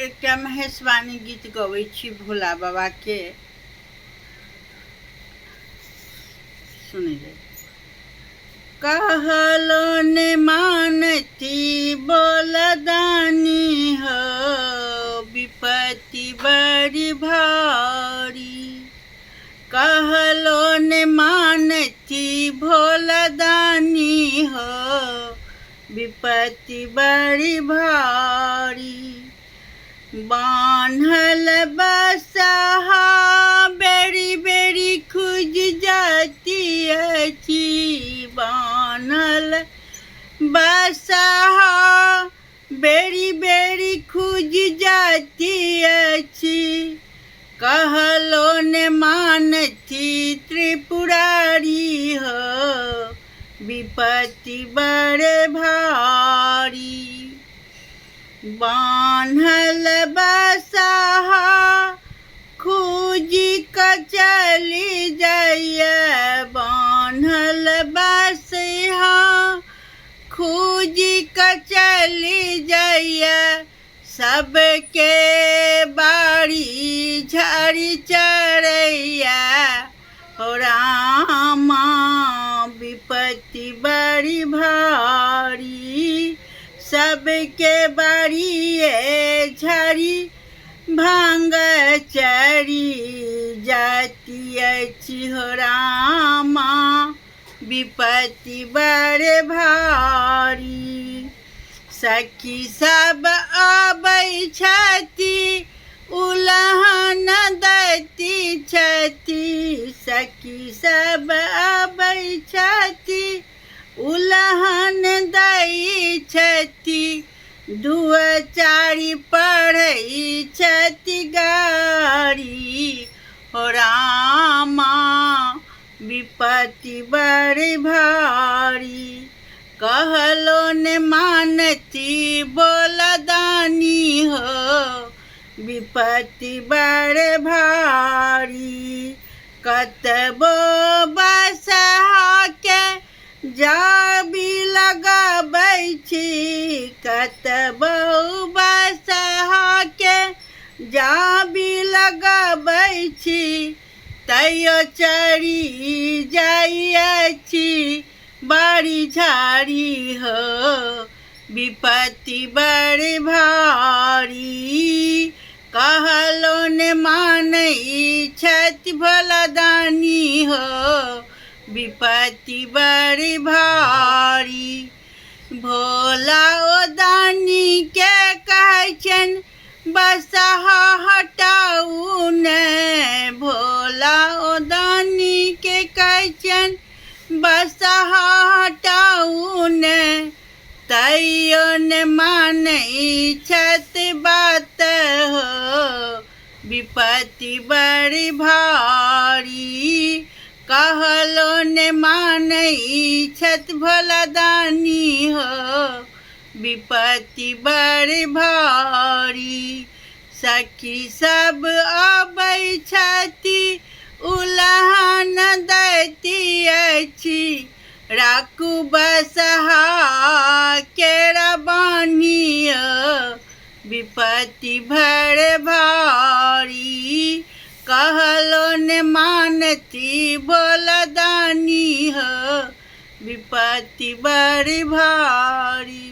एक महेशवाणी गीत गबै छी भोला बाबा के सुने जाए। कहलो ने मानती बोलदानी हो, विपत्ति बड़ी भारी। कहलो ने मानती भोलदानी हो, विपत्ति बड़ी भारी। बान्हल बसहा बेरी बेरी खुज जाती अछि। बान्हल बसहा बेरी बेरी खुज जाती अछि। कहलो ने मानती त्रिपुरारी हो, विपत्ति बड़े भारी। बान्हल बसहा खुजी क चली जाइए। बान्हल बसहा खुजी क चली जाइए। सबके बाड़ी झाड़ी चढ़ैया। हो रामा विपत्ति बड़ी भारी। सबके बाड़िए झाड़ी भांग चढ़ी जाती अछि। हो रामा विपत्ति बड़े भारी। सखी सब आबै छथि उलहन दैती छथि। सखी सब आबै छथि उलहन दै छथि। दुआचारी पढ़ै छथि गारी। हो रामा विपत्ति बड़ी भारी। कहलो ने मानती बोलदानी हो, विपत्ति बड़े भारी। कतबो बसहा के जाबी लगाबै छी। कतबो बसहा के जाबी लगाबै छी। तैयो चढ़ी जाइ अछि बाड़ी झाड़ी हो, विपत्ति बड़ी भारी। कहलो ने मानै छथि भोलादानी हो, विपत्ति बड़ी भारी। भोला ओ दानी के कहै छन बसहा हटाऊ ने। भोला ओ दानी के कहै छन बसहा हटाऊ ने। तैयो ने मानै छथि बात हो, विपत्ति बड़ी भारी। कहलो ने मानै छथि भोलादानी हो, विपत्ति बड़ी भारी। सखी सब आबै छथि उलहन दैती अछि। राखू बसहा केरा बान्हियो, विपत्ति बड़े भारी। कहलो ने मानती भोलादानी हो, विपत्ति बड़ी भारी।